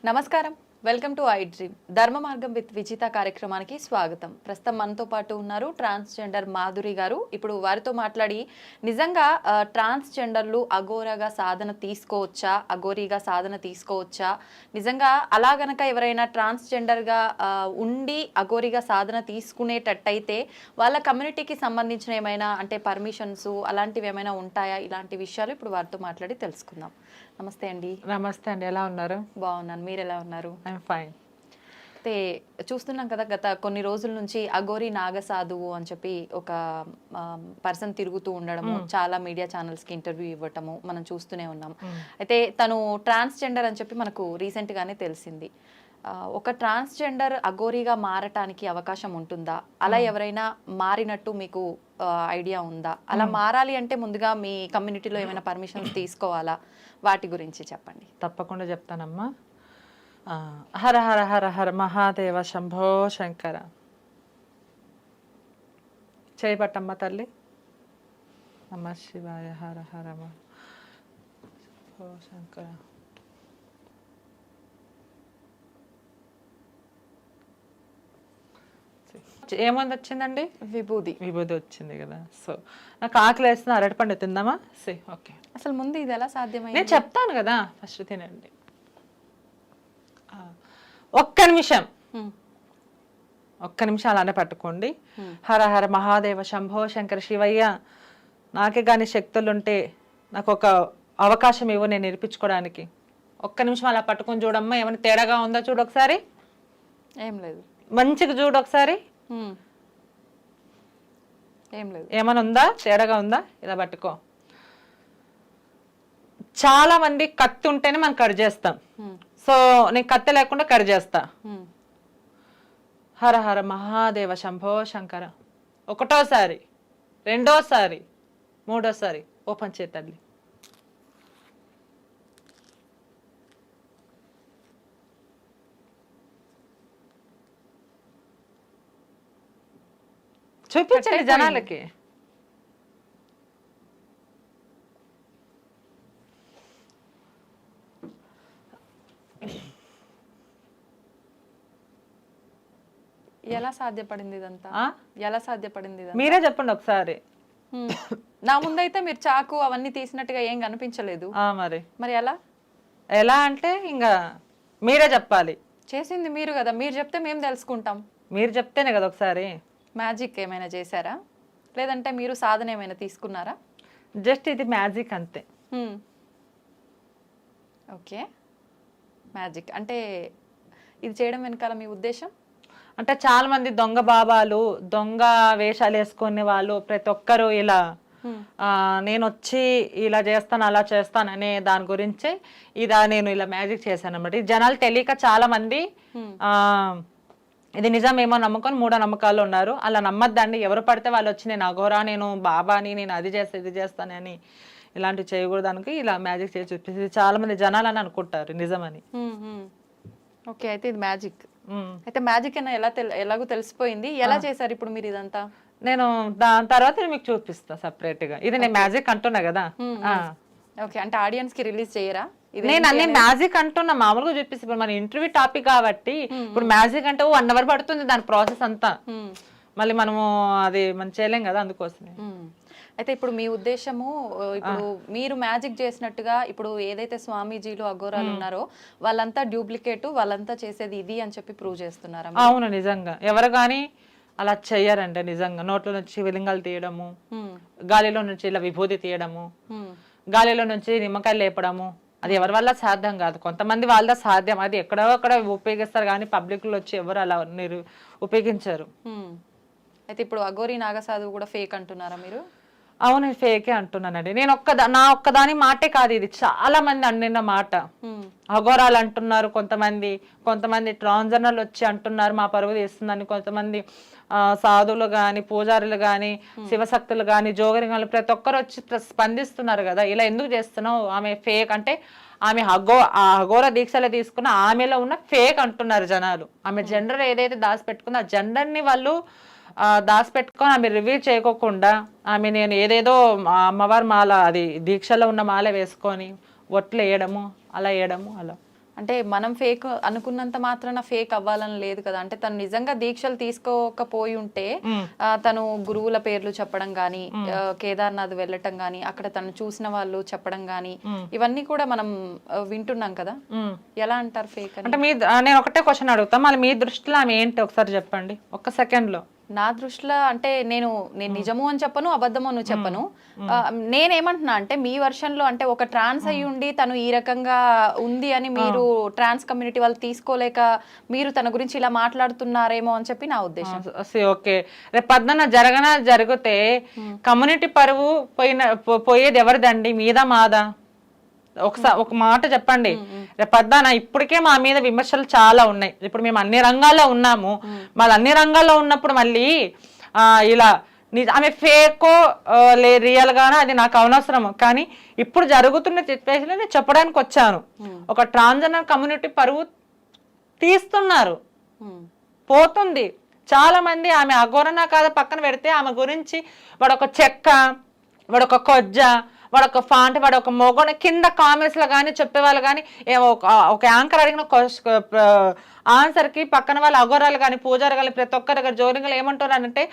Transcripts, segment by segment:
నమస్కారం, welcome to I dream. ధర్మ మార్గం విత్ విజిత కార్యక్రమానికి స్వాగతం. ప్రస్తుతం మనతో పాటు ఉన్నారు ట్రాన్స్జెండర్ మాధురి గారు. ఇప్పుడు వారితో మాట్లాడి నిజంగా ట్రాన్స్జెండర్లు అఘోరగా సాధన తీసుకోవచ్చా, అఘోరీగా సాధన తీసుకోవచ్చా, నిజంగా అలా గనక ఎవరైనా ట్రాన్స్జెండర్గా ఉండి అఘోరీగా సాధన తీసుకునేటట్టయితే వాళ్ళ కమ్యూనిటీకి సంబంధించిన ఏమైనా అంటే పర్మిషన్స్ అలాంటివి ఏమైనా ఉంటాయా, ఇలాంటి విషయాలు ఇప్పుడు వారితో మాట్లాడి తెలుసుకుందాం. నమస్తే అండి. నమస్తే అండి, ఎలా ఉన్నారు? బాగున్నాను, మీరు ఎలా ఉన్నారు? I'm fine. అయితే చూస్తున్నాం కదా, గత కొన్ని రోజుల నుంచి అఘోరి నాగసాధువు అని చెప్పి ఒక పర్సన్ తిరుగుతూ ఉండడము, చాలా మీడియా ఛానల్స్కి ఇంటర్వ్యూ ఇవ్వటము మనం చూస్తూనే ఉన్నాం. అయితే తను ట్రాన్స్జెండర్ అని చెప్పి మనకు రీసెంట్గానే తెలిసింది. ఒక ట్రాన్స్జెండర్ అఘోరీగా మారటానికి అవకాశం ఉంటుందా? అలా ఎవరైనా మారినట్టు మీకు ఐడియా ఉందా? అలా మారాలి అంటే ముందుగా మీ కమ్యూనిటీలో ఏమైనా పర్మిషన్స్ తీసుకోవాలా? వాటి గురించి చెప్పండి. తప్పకుండా చెప్తానమ్మా. హర హర హర హర మహాదేవ శంభో శంకర. చేయబట్టమ్మ తల్లి. నమ శివాయ. హర హర శంభో శంకర. ఏమంది వచ్చిందండి? విభూది. విభూది వచ్చింది కదా. సో నాకు ఆకలి వేస్తుంది, అరటిపండు తిందామా? Say okay. అసలు ముందు ఇది ఎలా సాధ్యమైంది? నేను చెప్తాను కదా, ఫస్ట్ తినండి. ఒక్క నిమిషం అలానే పట్టుకోండి. హర హర మహాదేవ శంభో శంకర శివయ్య. నాకే కానీ శక్తులుంటే నాకు ఒక అవకాశం ఇవ్వు నేను నేర్పించుకోవడానికి. ఒక్క నిమిషం అలా పట్టుకొని చూడమ్మా, ఏమైనా తేడాగా ఉందా చూడు ఒకసారి. ఏం లేదు. మంచిగా చూడు ఒకసారి. ఏం లేదు. ఏమైనా ఉందా, తేడాగా ఉందా? ఇలా పట్టుకో. చాలా మంది కత్తి ఉంటేనే మనం కట్ చేస్తాం. సో నేను కత్తి లేకుండా కట్ చేస్తా. హర హర మహాదేవ శంభో శంకర. ఒకటోసారి, రెండోసారి, మూడోసారి ఓపెన్ చేయండి. చూపించండి జనాలకి. ఎలా సాధ్యపడింది ఇదంతా? ఎలా సాధ్యపడింది? మీరే చెప్పండి ఒకసారి. నా ముందైతే మీరు చాకు అవన్నీ తీసినట్టుగా ఏం కనిపించలేదు. మరి మరి ఎలా ఎలా అంటే ఇంకా మీరే చెప్పాలి. చేసింది మీరు కదా, మీరు చెప్తే మేము తెలుసుకుంటాం. మీరు చెప్తేనే కదా. ఒకసారి మ్యాజిక్ ఏమైనా చేశారా, లేదంటే మీరు సాధన ఏమైనా తీసుకున్నారా? జస్ట్ ఇది మ్యాజిక్ అంతే. ఓకే, మ్యాజిక్ అంటే ఇది చేయడం వెనకాల మీ ఉద్దేశం? అంటే చాలా మంది దొంగ బాబాలు, దొంగ వేషాలు వేసుకునే వాళ్ళు ప్రతి ఒక్కరు ఇలా నేను వచ్చి ఇలా చేస్తాను అలా చేస్తాను అనే దాని గురించి నేను ఇలా మ్యాజిక్ చేశాను అన్నమాట. ఈ జనాలు తెలియక చాలా మంది ఇది నిజమేమో నమ్ముకొని మూఢ నమ్మకాలు ఉన్నారు. అలా నమ్మద్దండి. ఎవరు పడితే వాళ్ళు వచ్చి నేను అఘోరా, నేను బాబాని, నేను అది చేస్తా ఇది చేస్తానని ఇలాంటివి చేయకూడదానికి ఇలా మ్యాజిక్ చేసి చూపిస్తుంది. చాలా మంది జనాలు అని అనుకుంటారు నిజమని. ఓకే, అయితే ఇది మ్యాజిక్. అయితే మ్యాజిక్ ఎలాగో తెలిసిపోయింది. ఎలా చేశారు ఇప్పుడు మీరు ఇదంతా? నేను దాని తర్వాత మీకు చూపిస్తా సెపరేట్ గా. ఇది నేను మ్యాజిక్ అంటున్నా కదా. ఓకే, అంటే ఆడియన్స్ కి రిలీజ్ చేయరా? నేను అన్ని మ్యాజిక్ అంటున్నా, మామూలుగా చూపిస్తే ఇప్పుడు మన ఇంటర్వ్యూ టాపిక్ కాబట్టి ఇప్పుడు మ్యాజిక్ అంటే 1 hour పడుతుంది దాని ప్రాసెస్ అంతా. మళ్ళీ మనము అది మనం చేయలేం కదా, అందుకోసమే. అయితే ఇప్పుడు మీ ఉద్దేశము, ఇప్పుడు మీరు మ్యాజిక్ చేసినట్టుగా ఇప్పుడు ఏదైతే స్వామీజీలు అఘోరాలు ఉన్నారో వాళ్ళంతా డూప్లికేట్, వాళ్ళంతా చేసేది ఇది అని చెప్పి ప్రూవ్ చేస్తున్నారా? అవును, నిజంగా ఎవరు కానీ అలా చెయ్యారంటే నిజంగా. నోట్లో నుంచి శివలింగాలు తీయడము, గాలిలో నుంచి ఇలా విభూతి తీయడము, గాలిలో నుంచి నిమ్మకాయలు లేపడము, అది ఎవరి వల్ల సాధ్యం కాదు. కొంతమంది వాళ్ళ సాధ్యం, అది ఎక్కడో అక్కడ ఉపయోగిస్తారు కానీ పబ్లిక్ లో వచ్చి ఎవరు అలా ఉపయోగించారు. అయితే ఇప్పుడు అఘోరి నాగసాధువు కూడా ఫేక్ అంటున్నారా మీరు? అవును ఫేకే అంటున్నానండి. నేను నా ఒక్కదాని మాటే కాదు, ఇది చాలా మంది అన్న మాట. అఘోరాలు అంటున్నారు కొంతమంది ట్రాన్స్జెండర్లు వచ్చి అంటున్నారు మా పరువు తీస్తుందని, కొంతమంది సాధువులు గాని పూజారులు గాని శివశక్తులు గాని జోగరింగాలు ప్రతి ఒక్కరు వచ్చి స్పందిస్తున్నారు కదా, ఇలా ఎందుకు చేస్తున్నావు, ఆమె ఫేక్ అంటే ఆమె అఘోర దీక్షలు తీసుకున్న ఆమెలో ఉన్న ఫేక్ అంటున్నారు జనాలు. ఆమె జెండర్ ఏదైతే దాచిపెట్టుకుందో ఆ జెండర్ ని వాళ్ళు దాచిపెట్టుకొని ఆమె రివీల్ చేయకోకుండా ఆమె నేను ఏదేదో అమ్మవారి మాల అది దీక్షలో ఉన్న మాల వేసుకొని ఒట్లు వేయడము అలా అంటే మనం ఫేక్ అనుకున్నంత మాత్రాన ఫేక్ అవ్వాలని లేదు కదా. అంటే తను నిజంగా దీక్షలు తీసుకోకపోయి ఉంటే తను గురువుల పేర్లు చెప్పడం గానీ, కేదార్నాథ్ వెళ్ళటం గానీ, అక్కడ తను చూసిన వాళ్ళు చెప్పడం గానీ, ఇవన్నీ కూడా మనం వింటున్నాం కదా. ఎలా అంటారు ఫేక్ అంటే నేను ఒకటే క్వశ్చన్ అడుగుతా, మళ్ళీ మీ దృష్టిలో ఆమె ఏంటి ఒకసారి చెప్పండి ఒక్క సెకండ్ లో. నా దృష్టిలో అంటే నేను నిజము అని చెప్పను, అబద్ధము అని చెప్పను. నేనేమంటున్నా అంటే మీ వర్షన్ లో అంటే ఒక ట్రాన్స్ అయ్యి ఉండి తను ఈ రకంగా ఉంది అని మీరు ట్రాన్స్ కమ్యూనిటీ వాళ్ళు తీసుకోలేక మీరు తన గురించి ఇలా మాట్లాడుతున్నారేమో అని చెప్పి నా ఉద్దేశం. ఓకే, రేపు పద్మన జరిగితే కమ్యూనిటీ పరువు పోయేది ఎవరిదండి, మీద మాదా? ఒక మాట చెప్పండి. రేపొద్దాన ఇప్పటికే మా మీద విమర్శలు చాలా ఉన్నాయి. ఇప్పుడు మేము అన్ని రంగాల్లో ఉన్నాము, మళ్ళీ అన్ని రంగాల్లో ఉన్నప్పుడు మళ్ళీ ఇలా ఆమె ఫేకో రియల్ గానో అది నాకు అనవసరం. కానీ ఇప్పుడు జరుగుతున్న సిచ్యువేషన్ నేను చెప్పడానికి వచ్చాను. ఒక ట్రాన్స్జెండర్ కమ్యూనిటీ పరువు తీస్తున్నారు, పోతుంది. చాలా మంది ఆమె అఘోరనా కాదా పక్కన పెడితే ఆమె గురించి వాడొక చెక్క, వాడొక కొజ్జ, వాడొక ఫాంట్, వాడొక మొగోడ కింద కామెంట్స్ లో కానీ చెప్పేవాళ్ళు కానీ ఒక యాంకర్ అడిగిన ఆన్సర్ కి పక్కన వాళ్ళు అఘోరాలు కానీ పూజారు కానీ ప్రతి ఒక్కరు జోరింగలు ఏమంటున్నారంటే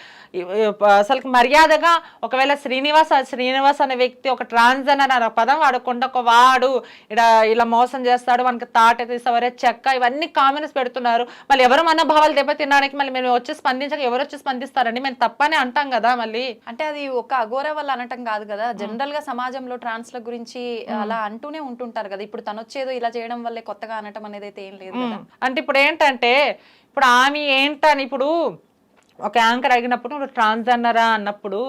అసలు మర్యాదగా ఒకవేళ శ్రీనివాస్ అనే వ్యక్తి ఒక ట్రాన్స్జెండర్ అనే పదం వాడకుండా ఒక వాడు ఇలా మోసం చేస్తాడు, మనకి తాట తీసేవరే చెక్క, ఇవన్నీ కామెంట్స్ పెడుతున్నారు. మళ్ళీ ఎవరు మనోభావాలు దెబ్బతినడానికి మళ్ళీ మేము వచ్చి స్పందించక ఎవరు వచ్చి స్పందిస్తారండి, మేము తప్పనే అంటాం కదా. మళ్ళీ అంటే అది ఒక అఘోర వల్ల అనటం కాదు కదా, జనరల్ గా సమాజంలో ట్రాన్స్ల గురించి అలా అంటూనే ఉంటుంటారు కదా. ఇప్పుడు తను వచ్చేదో ఇలా చేయడం వల్లే కొత్తగా అనటం అనేది అయితే ఏం లేదు కదా. అంటే ఇప్పుడు ఏంటంటే ఇప్పుడు ఆమె ఏంటని ఇప్పుడు ఒక యాంకర్ అడిగినప్పుడు నువ్వు ట్రాన్స్జెండరా అన్నప్పుడు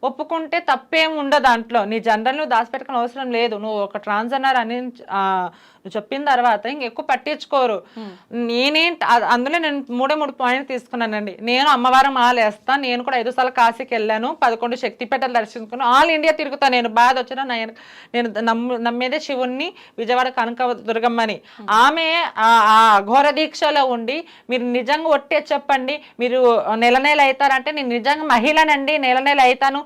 ఒప్పుకుంటే తప్పేం ఉండదు దాంట్లో. నీ జెండర్ నువ్వు దాచిపెట్టుకునే అవసరం లేదు. నువ్వు ఒక ట్రాన్స్జెండర్ అని నువ్వు చెప్పిన తర్వాత ఇంకెక్కువ పట్టించుకోరు. అందులో నేను 3 పాయింట్లు తీసుకున్నానండి. నేను అమ్మవారం మాలేస్తాను, నేను కూడా 5 సార్లు కాశీకి వెళ్ళాను, 11 శక్తిపీఠాలు దర్శించుకున్నాను, ఆల్ ఇండియా తిరుగుతాను. నేను బాధ వచ్చినా నేను నమ్మేదే శివుణ్ణి, విజయవాడ కనక దుర్గమ్మని. ఆమె ఆ ఘోర దీక్షలో ఉండి మీరు నిజంగా ఒట్టే చెప్పండి, మీరు నెల అవుతారంటే నేను నిజంగా మహిళనండి, నెల అవుతాను,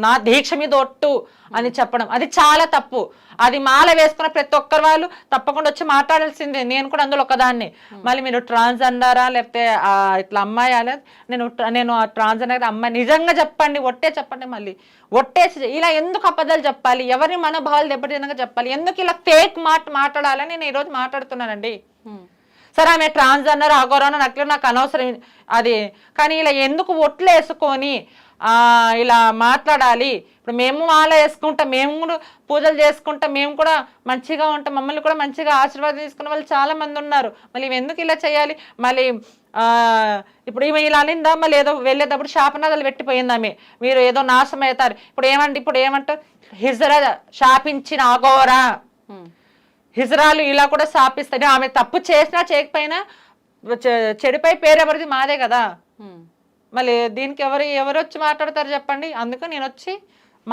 నా దీక్ష మీద ఒట్టు అని చెప్పడం అది చాలా తప్పు. అది మాల వేసుకున్న ప్రతి ఒక్కరు వాళ్ళు తప్పకుండా వచ్చి మాట్లాడాల్సిందే. నేను కూడా అందులో ఒకదాన్ని. మళ్ళీ మీరు ట్రాన్స్జెండరా లేకపోతే ఇట్లా అమ్మాయి అనేది నేను ట్రాన్స్జెండర్ అమ్మాయి నిజంగా చెప్పండి, ఒట్టే చెప్పండి. మళ్ళీ ఒట్టేసి ఇలా ఎందుకు అబద్ధాలు చెప్పాలి, ఎవరి మనోభావాలు దెబ్బతినగా చెప్పాలి, ఎందుకు ఇలా ఫేక్ మాట్లాడాలని నేను ఈరోజు మాట్లాడుతున్నానండి. సరే ఆమె ట్రాన్స్జెండర్ అఘోరానో నక్లెస్ నాకు అనవసరం అది, కానీ ఇలా ఎందుకు ఒట్లు వేసుకొని ఇలా మాట్లాడాలి. ఇప్పుడు మేము మాల వేసుకుంటాం, మేము కూడా పూజలు చేసుకుంటాం, మేము కూడా మంచిగా ఉంటాం, మమ్మల్ని కూడా మంచిగా ఆశీర్వాదం తీసుకున్న వాళ్ళు చాలా మంది ఉన్నారు. మళ్ళీ ఎందుకు ఇలా చేయాలి? మళ్ళీ ఇప్పుడు ఈమె ఇలా అనిందా, మళ్ళీ ఏదో వెళ్ళేటప్పుడు శాపనాదాలు పెట్టిపోయింది ఆమె, మీరు ఏదో నాశనం అవుతారు. ఇప్పుడు ఏమంటారు, హిజ్రా శాపించిన అఘోరా, హిజ్రాలు ఇలా కూడా శాపిస్తాయి. ఆమె తప్పు చేసినా చేయకపోయినా చెడుపై పేరు ఎవరిది, మాదే కదా. మళ్ళీ దీనికి ఎవరు వచ్చి మాట్లాడతారు చెప్పండి. అందుకు నేను వచ్చి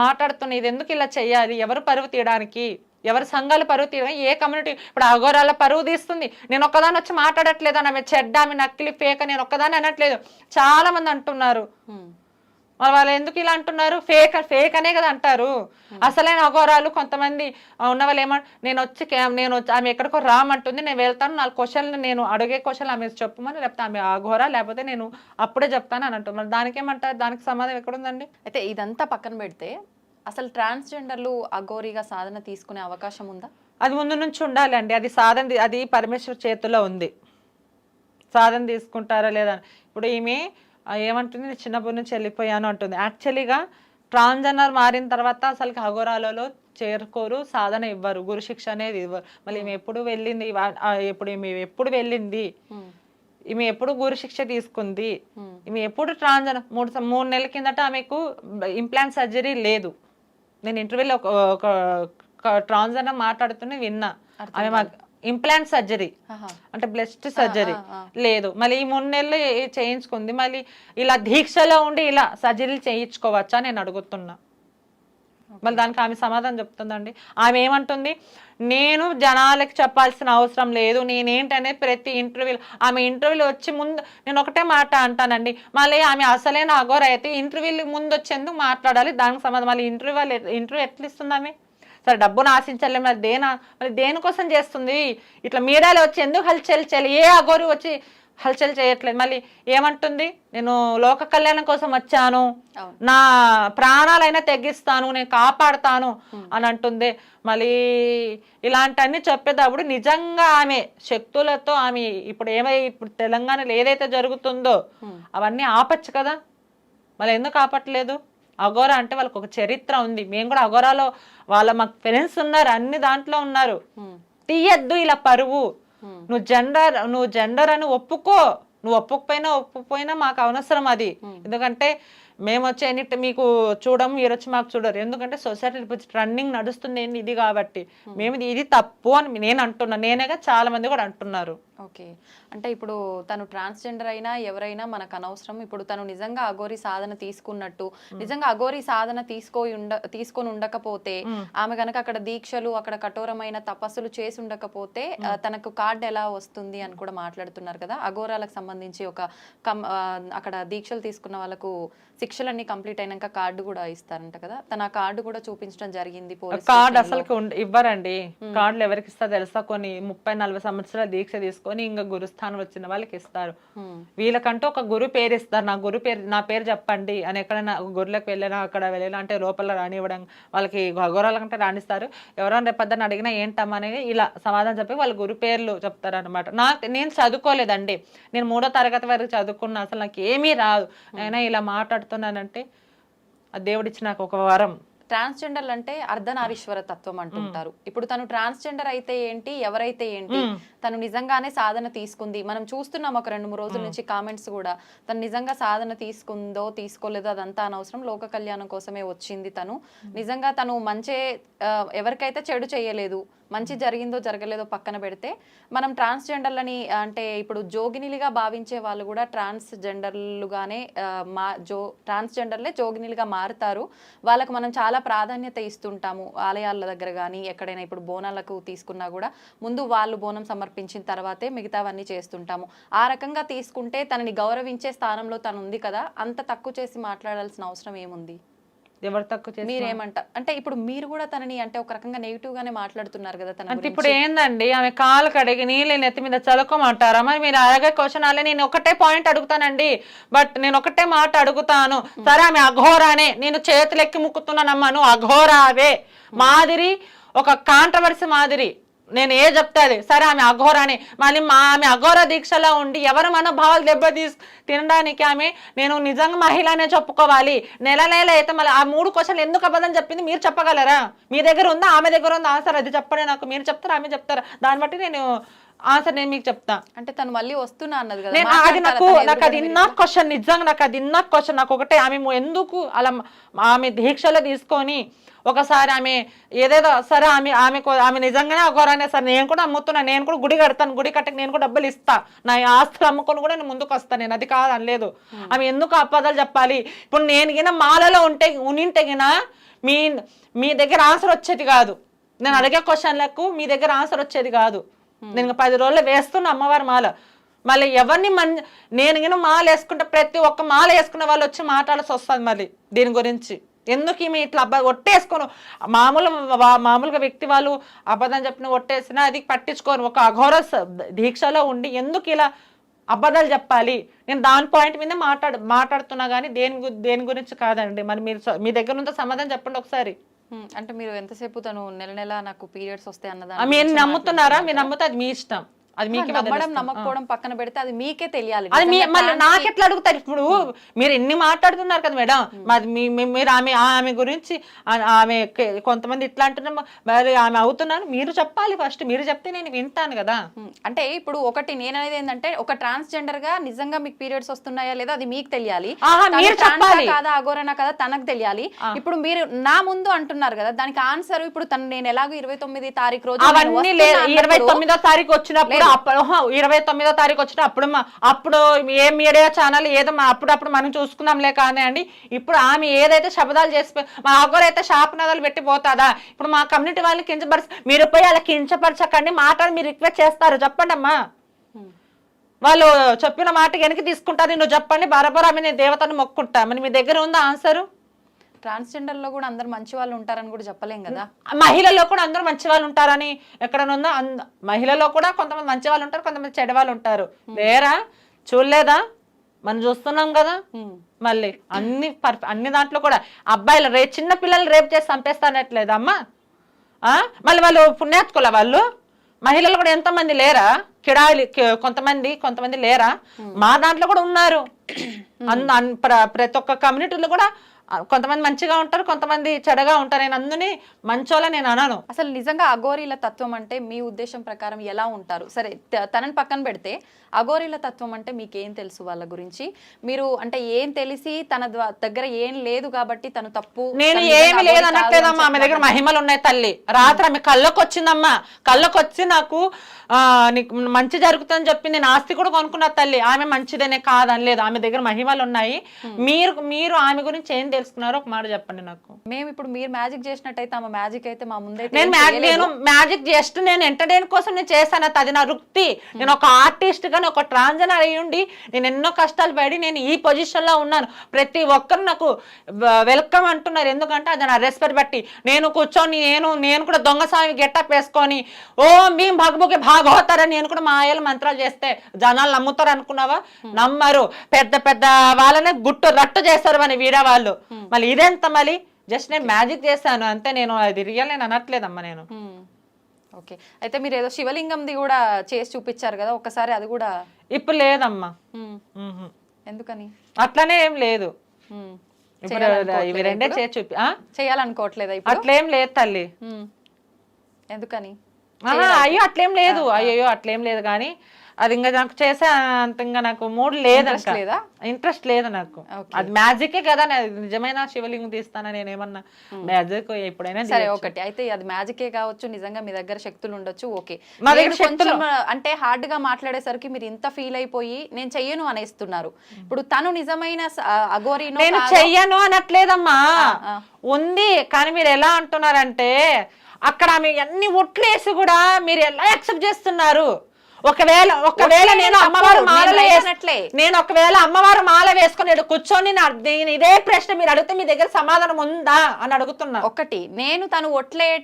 మాట్లాడుతున్నా, ఇది ఎందుకు ఇలా చెయ్యాలి, ఎవరు పరువు తీయడానికి, ఎవరి సంఘాలు పరువు తీయడానికి, ఏ కమ్యూనిటీ ఇప్పుడు అఘోరాల పరువు తీస్తుంది. నేను ఒక్కదాన్ని వచ్చి మాట్లాడట్లేదు, ఆమె చెడ్డ, ఆమె నకిలీ ఫేక్, నేను ఒక్కదాన్ని అనట్లేదు, చాలా మంది అంటున్నారు. మరి వాళ్ళు ఎందుకు ఇలా అంటున్నారు, ఫేక్ అనే కదా అంటారు. అసలైన అఘోరాలు కొంతమంది ఉన్న వాళ్ళు నేను వచ్చి ఆమె ఎక్కడికో రామంటుంది, నేను వెళ్తాను, 4 క్వశ్చన్లు నేను అడిగే క్వశ్చన్లు ఆమె చెప్పమని, లేకపోతే ఆమె అఘోరా లేకపోతే నేను అప్పుడే చెప్తాను అని అంటారు. మరి దానికేమంటారు, దానికి సమాధానం ఎక్కడుందండి? అయితే ఇదంతా పక్కన పెడితే అసలు ట్రాన్స్జెండర్లు అఘోరీగా సాధన తీసుకునే అవకాశం ఉందా? అది ముందు నుంచి ఉండాలి అండి. అది సాధన, అది పరమేశ్వర్ చేతిలో ఉంది. సాధన తీసుకుంటారా లేదా. ఇప్పుడు ఈమె ఏమంటుంది, నేను చిన్నప్పటి నుంచి వెళ్ళిపోయాను అంటుంది. యాక్చువల్లీగా ట్రాన్స్జెండర్ మారిన తర్వాత అసలు అఘోరాలలో చేరుకోరు, సాధన ఇవ్వరు, గురు శిక్ష అనేది ఇవ్వరు. మళ్ళీ ఈమె ఎప్పుడు వెళ్ళింది, ఎప్పుడు వెళ్ళింది, ఈమె ఎప్పుడు గురు శిక్ష తీసుకుంది, ఈమె ఎప్పుడు ట్రాన్స్జెండర్ 3 నెలల కిందట ఆమెకు ఇంప్లాంట్ సర్జరీ లేదు. నేను ఇంటర్వ్యూలో ఒక ట్రాన్స్జెండర్ మాట్లాడుతూనే విన్నా, ఆమె మాకు ఇంప్లాంట్ సర్జరీ అంటే బ్రెస్ట్ సర్జరీ లేదు. మళ్ళీ ఈ 3 నెలలు చేయించుకుంది, మళ్ళీ ఇలా దీక్షలో ఉండి ఇలా సర్జరీలు చేయించుకోవచ్చా నేను అడుగుతున్నా. మళ్ళీ దానికి ఆమె సమాధానం చెప్తుందండి. ఆమె ఏమంటుంది, నేను జనాలకి చెప్పాల్సిన అవసరం లేదు, నేనేంటనే ప్రతి ఇంటర్వ్యూలో ఆమె ఇంటర్వ్యూలో వచ్చి ముందు నేను ఒకటే మాట అంటానండి, మళ్ళీ ఆమె అసలైన అఘోర అయితే ఇంటర్వ్యూలు ముందు వచ్చేందుకు మాట్లాడాలి, దానికి సమాధానం. మళ్ళీ ఇంటర్వ్యూ ఎట్లా ఇస్తుంది ఆమె? సరే డబ్బును ఆశించలే, మరి దేనికోసం చేస్తుంది? ఇట్లా మీడియాలో వచ్చి ఎందుకు హల్చల్ చేయాలి? ఏ అఘోరి వచ్చి హల్చల్ చేయట్లేదు. మళ్ళీ ఏమంటుంది, నేను లోక కళ్యాణం కోసం వచ్చాను, నా ప్రాణాలైనా తెగిస్తాను, నేను కాపాడుతాను అని అంటుంది. మళ్ళీ ఇలాంటివన్నీ చెప్పేటప్పుడు నిజంగా ఆమె శక్తులతో ఆమె ఇప్పుడు తెలంగాణలో ఏదైతే జరుగుతుందో అవన్నీ ఆపచ్చు కదా, మళ్ళీ ఎందుకు ఆపట్లేదు? అఘోరా అంటే వాళ్ళకి ఒక చరిత్ర ఉంది. మేము కూడా అఘోరాలో మాకు ఫ్రెండ్స్ ఉన్నారు, అన్ని దాంట్లో ఉన్నారు. తీయద్దు ఇలా పరువు. నువ్వు జెండర్ అని ఒప్పుకో, నువ్వు ఒప్పుకపోయినా మాకు అవసరం అది. ఎందుకంటే మేము వచ్చి మీకు చూడము, మీరు వచ్చి మాకు చూడరు. ఎందుకంటే సొసైటీ రన్నింగ్ నడుస్తుంది ఇది కాబట్టి మేము ఇది తప్పు అని నేను అంటున్నా, నేనేగా చాలా మంది కూడా అంటున్నారు. ఓకే, అంటే ఇప్పుడు తను ట్రాన్స్జెండర్ అయినా ఎవరైనా మనకు అనవసరం. ఇప్పుడు తను నిజంగా అఘోరి సాధన తీసుకున్నట్టు, నిజంగా అఘోరి సాధన తీసుకొని ఉండకపోతే, ఆమె కనుక అక్కడ దీక్షలు అక్కడ కఠోరమైన తపస్సులు చేసి ఉండకపోతే తనకు కార్డు ఎలా వస్తుంది అని కూడా మాట్లాడుతున్నారు కదా. అఘోరాలకు సంబంధించి అక్కడ దీక్షలు తీసుకున్న వాళ్ళకు శిక్షలన్నీ కంప్లీట్ అయినాక కార్డు కూడా ఇస్తారంట కదా. తన ఆ కార్డు కూడా చూపించడం జరిగింది. కార్డు అసలు ఇవ్వరండి. కార్డులు ఎవరికి ఇస్తారు తెలుసా? కొన్ని 30-40 సంవత్సరాల దీక్ష తీసుకొని ఇంకా గురుస్థానం వచ్చిన వాళ్ళకి ఇస్తారు. వీళ్ళకంటూ ఒక గురు పేరు ఇస్తారు. నా పేరు చెప్పండి అని ఎక్కడైనా గురులకు వెళ్ళినా అక్కడ వెళ్ళినా అంటే లోపల రానివ్వడం, వాళ్ళకి అఘోరాలకంటే రాణిస్తారు. ఎవరైనా రేపొద్దున అడిగినా ఏంటమ్మా అనేది ఇలా సమాధానం చెప్పి వాళ్ళ గురు పేర్లు చెప్తారు అనమాట. నేను చదువుకోలేదండి, నేను 3వ తరగతి వరకు చదువుకున్నా, అసలు నాకు ఏమీ రాదు, అయినా ఇలా మాట్లాడుతున్నానంటే ఆ దేవుడిచ్చి నాకు ఒక వరం. ట్రాన్స్జెండర్ అంటే అర్ధనారీశ్వర తత్వం అంటుంటారు. ఇప్పుడు తను ట్రాన్స్జెండర్ అయితే ఏంటి, ఎవరైతే ఏంటి, తను నిజంగానే సాధన తీసుకుంది. మనం చూస్తున్నాం ఒక 2-3 రోజుల నుంచి కామెంట్స్ కూడా, తను నిజంగా సాధన తీసుకుందో తీసుకోలేదో అదంతా అనవసరం, లోక కళ్యాణం కోసమే వచ్చింది తను. నిజంగా తను మంచి ఎవరికైతే చెడు చేయలేదు, మంచి జరిగిందో జరగలేదో పక్కన పెడితే, మనం ట్రాన్స్జెండర్లని అంటే ఇప్పుడు జోగినిలుగా భావించే వాళ్ళు కూడా ట్రాన్స్జెండర్లుగానే ట్రాన్స్జెండర్లే జోగినిలుగా మారుతారు. వాళ్ళకు మనం చాలా ప్రాధాన్యత ఇస్తుంటాము ఆలయాల దగ్గర కానీ ఎక్కడైనా. ఇప్పుడు బోనాలకు తీసుకున్నా కూడా ముందు వాళ్ళు బోనం సమర్పించిన తర్వాతే మిగతావన్నీ చేస్తుంటాము. ఆ రకంగా తీసుకుంటే తనని గౌరవించే స్థానంలో తను ఉంది కదా, అంత తక్కువ చేసి మాట్లాడాల్సిన అవసరం ఏముంది? ఎవరు తక్కువ చేసి మీరేమంటారు? అంటే ఇప్పుడు మీరు కూడా తనని అంటే ఒక రకంగా నెగిటివ్ గానే మాట్లాడుతున్నారు కదా తన అంటే. ఇప్పుడు ఏందండి, ఆమె కాలు కడిగి నీళ్ళు నెత్తి మీద చదువుకోమంటారా? మరి మీరు అలాగే క్వశ్చన్ అలా నేను ఒకటే పాయింట్ అడుగుతానండి, బట్ నేను ఒకటే మాట అడుగుతాను. సరే ఆమె అఘోరానే, నేను చేతులెక్కి ముక్కుతున్నానమ్మా, నువ్వు అఘోరావే మాదిరి, ఒక కాంట్రవర్సీ మాదిరి నేను చెప్తాది. సరే ఆమె అఘోరానే, మళ్ళీ ఆమె అఘోర దీక్షలో ఉండి ఎవరు మనోభావాలు తినడానికి ఆమె నేను నిజంగా మహిళనే చెప్పుకోవాలి. నెల అయితే మళ్ళీ ఆ 3 క్వశ్చన్లు ఎందుకు అబద్ధం చెప్పింది మీరు చెప్పగలరా? మీ దగ్గర ఉందా, ఆమె దగ్గర ఉందా ఆన్సర్? అది చెప్పండి నాకు. మీరు చెప్తారా, ఆమె చెప్తారా? దాన్ని బట్టి నేను ఆన్సర్ నేను మీకు చెప్తా. అంటే తను మళ్ళీ వస్తున్నా అన్నది కదా. అది నాకు అది ఇన్న క్వశ్చన్, నిజంగా నాకు అది ఇన్న క్వశ్చన్. నాకు ఒకటే, ఆమె ఎందుకు అలా ఆమె దీక్షలో తీసుకొని ఒకసారి ఆమె ఏదేదో, సరే ఆమె నిజంగానే అఘోరానే, సరే నేను కూడా అమ్ముతున్నా, నేను కూడా గుడి కడతాను, గుడి కట్టకి నేను కూడా డబ్బులు ఇస్తా, నా ఆస్తులు అమ్ముకొని కూడా నేను ముందుకు వస్తాను, నేను అది కాదు అనలేదు. ఆమె ఎందుకు అబద్ధాలు చెప్పాలి? ఇప్పుడు నేను గిన మాలలో ఉనింటే గిన మీ దగ్గర ఆన్సర్ వచ్చేది కాదు. నేను అడిగే క్వశ్చన్లకు మీ దగ్గర ఆన్సర్ వచ్చేది కాదు. నేను 10 రోజులు వేస్తున్నా అమ్మవారి మాల. మళ్ళీ ఎవరిని నేను గిన మాల వేసుకుంటే ప్రతి ఒక్క మాల వేసుకున్న వాళ్ళు వచ్చి మాట్లాడాల్సి వస్తుంది మళ్ళీ దీని గురించి. ఎందుకు ఈమె ఇట్లా ఒట్టేసుకోను? మామూలుగా వ్యక్తి వాళ్ళు అబద్ధం చెప్పిన ఒట్టేసినా అది పట్టించుకోను. ఒక అఘోర దీక్షలో ఉండి ఎందుకు ఇలా అబద్ధాలు చెప్పాలి? నేను దాని పాయింట్ మీద మాట్లాడుతున్నా కానీ దేని గురించి కాదండి. మరి మీరు మీ దగ్గర నుంచి సమాధానం చెప్పండి ఒకసారి. అంటే మీరు ఎంతసేపు తను నెల నాకు పీరియడ్స్ వస్తాయి అన్నదా మీరు నమ్ముతున్నారా? మీరు నమ్ముతే అది మీ ఇష్టం. అది మీకే నమ్మడం నమ్మకపోవడం పక్కన పెడితే అది మీకే తెలియాలి. అది మళ్ళీ నాకెట్లా అడుగుతారు ఇప్పుడు? మీరు ఎన్ని మాట్లాడుతున్నారు కదా మేడం, మీరు ఆమె గురించి ఆమె కొంతమంది ఇట్లా అంటున్నా, మరి ఆమె అవుతున్నాను మీరు చెప్పాలి. ఫస్ట్ మీరు చెప్తే నేను వింటాను కదా. అంటే ఇప్పుడు ఒకటి నేననేది ఏంటంటే, ఒక ట్రాన్స్జెండర్ గా నిజంగా మీకు పీరియడ్స్ వస్తున్నాయా లేదా అది మీకు తెలియాలి. మీరు చెప్పాలి కాదా అఘోరనా కదా తనకు తెలియాలి. ఇప్పుడు మీరు నా ముందు అంటున్నారు కదా, దానికి ఆన్సర్ ఇప్పుడు నేను ఎలాగో 29వ తారీఖు రోజు అవన్నీ 29వ తారీఖు వచ్చినప్పుడు 29వ తారీఖు వచ్చినప్పుడు అప్పుడు ఏ మీడియా ఛానల్ ఏదో అప్పుడప్పుడు మనం చూసుకుందాంలే కానీ అండి. ఇప్పుడు ఆమె ఏదైతే శబదాలు చేసి మా అగ్గరైతే శాపనాదాలు పెట్టి పోతాదా? ఇప్పుడు మా కమ్యూనిటీ వాళ్ళని మీరు పోయి అలా కించపరచకండి, మాటలు మీరు రిక్వెస్ట్ చేస్తారు చెప్పండి అమ్మా. వాళ్ళు చెప్పిన మాట వెనక్కి తీసుకుంటారు. నువ్వు చెప్పండి బరాబర్ ఆమె నేను దేవతను మొక్కుంటా. మరి మీ దగ్గర ఉందా ఆన్సరు? ట్రాన్స్జెండర్ లో కూడా అందరు మంచి వాళ్ళు ఉంటారని కూడా చెప్పలేం కదా. మహిళల్లో కూడా అందరూ మంచి వాళ్ళు ఉంటారని ఎక్కడనుందో? మహిళల్లో కూడా కొంతమంది మంచి వాళ్ళు ఉంటారు, కొంతమంది చెడ్డ వాళ్ళు ఉంటారు. లేరా? చూడలేదా? మనం చూస్తున్నాం కదా. మళ్ళీ అన్ని దాంట్లో కూడా అబ్బాయిలు చిన్న పిల్లలు రేపు చేసి చంపేస్తానట్లేదు అమ్మా. మళ్ళీ వాళ్ళు పుణ్యాత్కుల వాళ్ళు మహిళలు కూడా ఎంతమంది లేరా? కిడాయిలు కొంతమంది లేరా? మా దాంట్లో కూడా ఉన్నారు. ప్రతి ఒక్క కమ్యూనిటీలో కూడా కొంతమంది మంచిగా ఉంటారు, కొంతమంది చెడగా ఉంటారు. నేను అందుని మంచోళ్ళ నేను అనను. అసలు నిజంగా అఘోరీల తత్వం అంటే మీ ఉద్దేశం ప్రకారం ఎలా ఉంటారు? సరే తనని పక్కన పెడితే అఘోరీల తత్వం అంటే మీకేం తెలుసు వాళ్ళ గురించి? మీరు అంటే ఏం తెలిసి తన దగ్గర ఏం లేదు కాబట్టి తను తప్పు, నేను ఏమి లేదు అనట్లేదమ్మా. ఆమె దగ్గర మహిమలు ఉన్నాయి తల్లి. రాత్రి ఆమె కళ్ళకు వచ్చిందమ్మా. కళ్ళకు వచ్చి నాకు నీకు మంచి జరుగుతుందని చెప్పి నేను ఆస్తి కూడా కొనుక్కున్నా తల్లి. ఆమె మంచిదనే కాదనలేదు. ఆమె దగ్గర మహిమలు ఉన్నాయి. మీరు ఆమె గురించి ఏం తెలుసుకున్నారో ఒక మాట చెప్పండి నాకు. మేము ఇప్పుడు మీరు మ్యాజిక్ చేసినట్టయితే ఆమె మ్యాజిక్ అయితే మా ముందే నేను మ్యాజిక్ జస్ట్ నేను ఎంటర్టైన్ కోసం నేను చేశాను. అది నా వృత్తి. నేను ఒక ఆర్టిస్ట్ గా ఒక ట్రాన్స్జెండర్ అయ్యి ఉండి నేను ఎన్నో కష్టాలు పడి నేను ఈ పొజిషన్ లో ఉన్నాను. ప్రతి ఒక్కరు నాకు వెల్కమ్ అంటున్నారు. ఎందుకంటే అది నా రెస్పెక్ట్ బట్టి. నేను కూర్చొని నేను కూడా దొంగస్వామి గెటప్ వేసుకొని మేము భగభుకి భాగవతారని నేను కూడా మాయలు మంత్రాలు చేస్తే జనాలు నమ్ముతారు అనుకున్నావా? నమ్మరు. పెద్ద పెద్ద వాళ్ళనే రట్టు చేస్తారు అని వీడియో వాళ్ళు. మళ్ళీ ఇదెంత? మళ్ళీ జస్ట్ నేను మ్యాజిక్ చేశాను అంతే. నేను అది రియల్ నేను అనట్లేదమ్మా నేను. ఓకే, అయితే మీరు ఏదో శివలింగంది కూడా చేసి చూపించారు కదా, ఒకసారి అది కూడా ఇప్పుడు లేదమ్మా. ఎందుకని? అట్లనే ఏం లేదు. ఇప్పుడు ఇవి రెండే చేసి చేయాలనుకోవట్లేదా? అట్లేం లేదు తల్లి. ఎందుకని? అయ్యో అట్లేం లేదు. అయ్యో అట్లేం లేదు కానీ అది ఇంకా నాకు చేసే అంత ఇంకా నాకు మూడ్ లేదు, ఇంట్రెస్ట్ లేదు నాకు. అది మ్యాజికే కదా. నిజమైన శివలింగం తీస్తానా నేను ఏమన్నా మ్యాజిక్ ఎప్పుడైనా? సరే ఒకటి అయితే అది మ్యాజికే కావచ్చు, నిజంగా మీ దగ్గర శక్తులు ఉండొచ్చు. ఓకే, అంటే హార్డ్ గా మాట్లాడేసరికి మీరు ఇంత ఫీల్ అయిపోయి నేను చెయ్యను అనేస్తున్నారు. ఇప్పుడు తను నిజమైన అఘోరీనో? నేను చెయ్యను అనట్లేదమ్మా, ఉంది. కానీ మీరు ఎలా అంటున్నారంటే అక్కడ ఆమె అన్ని ఒట్లేసి కూడా మీరు ఎలా యాక్సెప్ట్ చేస్తున్నారు? ఒకవేళ నేను అమ్మవారు మాల వేసినట్లే, నేను ఒకవేళ అమ్మవారు మాల వేసుకుని కూర్చొని ఇదే ప్రశ్న మీరు అడిగితే మీ దగ్గర సమాధానం ఉందా అని అడుగుతున్నా. ఒకటి నేను తను ఒట్లేయట